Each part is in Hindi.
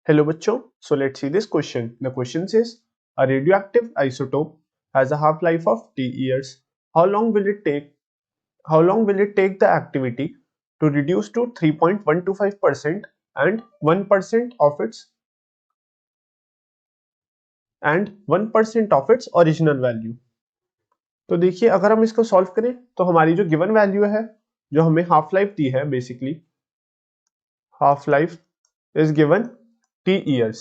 Hello bachcho, so let's see this question. The question says a radioactive isotope has a half-life of T years. How long will it take the activity to reduce to 3.125% and 1% of its original value. तो देखिए अगर हम इसको सॉल्व करें तो हमारी जो गिवन वैल्यू है जो हमें हाफ लाइफ दी है basically half life is given T years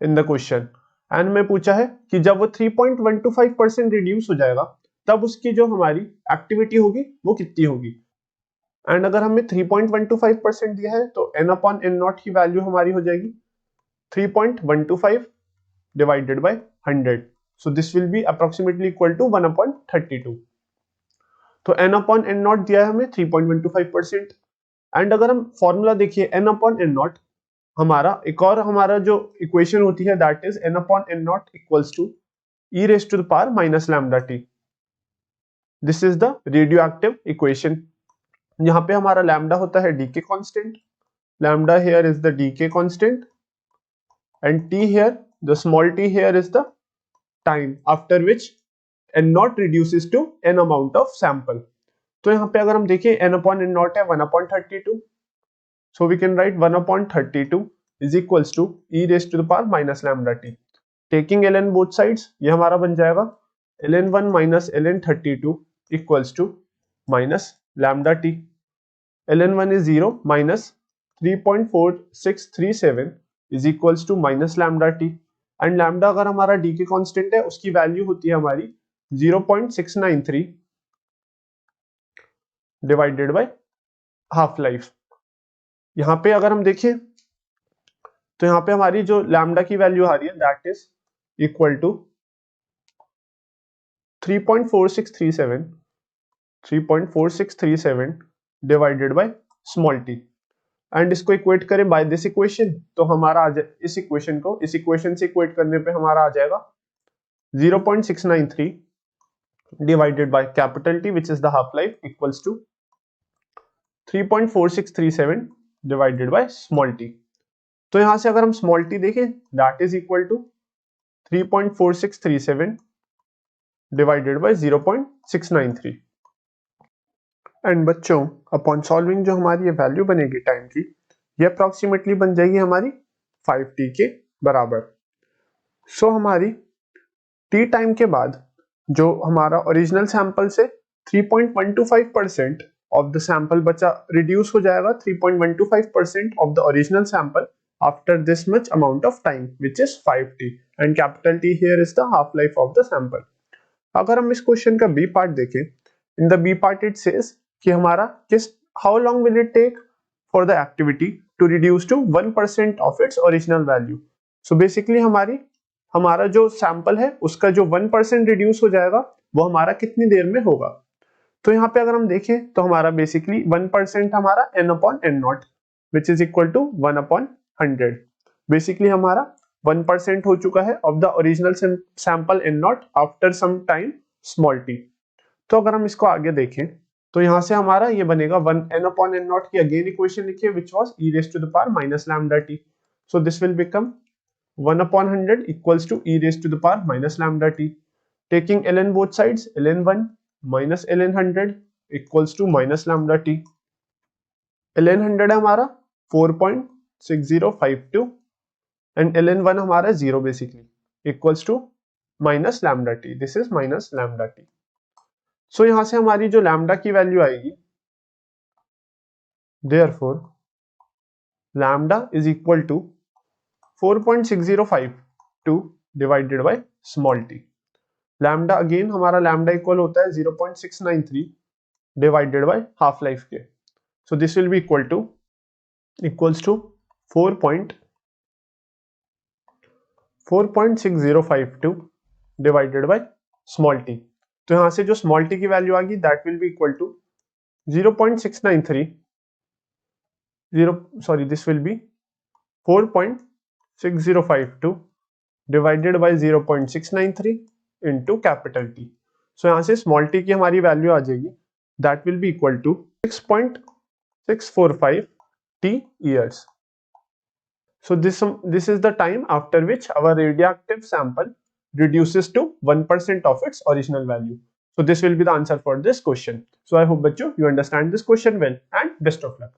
in the question and में पूछा है कि जब वो 3.125% रिड्यूस हो जाएगा तब उसकी जो हमारी एक्टिविटी होगी वो कितनी होगी। एंड अगर हमें 3.125% दिया है तो n अपॉन n नॉट की वैल्यू हमारी हो जाएगी 3.125 divided by 100, so this will be approximately equal to 1/32। तो n अपॉन n नॉट दिया है हमें 3.125%। एंड अगर हम फॉर्मूला देखिए n अपॉन n नॉट हमारा जो इक्वेशन होती है that is n upon n naught equals to e raise to the power minus lambda T. This is the radioactive equation. यहाँ पे हमारा लैम्डा होता है decay constant, lambda here is the decay constant and T here the small T here is the time after which n naught reduces to n amount of sample. तो यहाँ पे अगर हम देखें n अपॉन n नॉट है 1/32, so we can write 1/32 is equals to e raised to the power minus lambda t. Taking ln both sides, ये हमारा बन जाएगा ln1 minus ln32 equals to minus lambda t. ln1 is 0 minus 3.4637 is equals to minus lambda t. And lambda अगर हमारा डी के कांस्टेंट है उसकी वैल्यू होती है हमारी 0.693 डिवाइडेड बाय हाफ लाइफ। यहाँ पे अगर हम देखें तो यहाँ पे हमारी जो लैम्डा की वैल्यू आ रही है that is equal to 3.4637 divided by small T. And इसको इक्वेट करें बाय दिस इक्वेशन तो हमारा इस इक्वेशन से इक्वेट करने पे हमारा आ जाएगा 0.693 divided by capital T which is the half life equals to 3.4637 divided by small T. तो यहां से अगर हम स्मॉल टी देखें that is equal to 3.4637 divided by 0.693। And बच्चों अपॉन सॉल्विंग जो हमारी ये वैल्यू बनेगी टाइम की ये अप्रोक्सीमेटली बन जाएगी हमारी 5t के बराबर। सो हमारी t टाइम के बाद जो हमारा ओरिजिनल सैंपल से 3.125% ऑफ द सैंपल बचा रिड्यूस हो जाएगा 3.125% of the original sample after this much amount of time which is 5t and capital T here is the half life of the sample। अगर हम इस क्वेश्चन का बी पार्ट देखें in the B part it says कि हमारा how long will it take for the activity to reduce to 1% of its original value. So basically हमारा जो सैंपल है उसका जो 1% रिड्यूस हो जाएगा वो हमारा कितनी देर में होगा। तो यहाँ पे अगर हम देखें तो हमारा बेसिकली 1% हमारा n upon n naught which is equal to 1/100। Basically हमारा 1% हो चुका है of the original sample n naught after some time small t। तो अगर हम इसको आगे देखें तो यहाँ से हमारा ये बनेगा 1 n अपॉन n नॉट की अगेन इक्वेशन लिखिए which was e raise to the power minus lambda t। So this will become 1/100 equals to e raise to the power minus lambda t। Taking ln both sides ln1 minus ln100 equals to minus lambda t। ln100 है हमारा 4.6052 एंड ln1 हमारा 0 basically equals to minus lambda T. This is minus lambda T. So यहां से हमारी जो लैम्डा की वैल्यू आएगी therefore lambda is equal to 4.6052 divided by small T. Lambda again हमारा लैम्डा इक्वल होता है 0.693 डिवाइडेड बाय हाफ लाइफ के। So this will be equals to 4.6052 divided by small T. तो यहां से जो स्मॉल टी की वैल्यू आ गई that will be equal to 0.693 this will be 4.6052 divided by 0.693 into capital T. So यहां से स्मॉल टी की हमारी वैल्यू आ जाएगी that will be equal to 6.645 t years। So this is the time after which our radioactive sample reduces to 1% of its original value. So this will be the answer for this question. So I hope bachcho you understand this question well, and best of luck.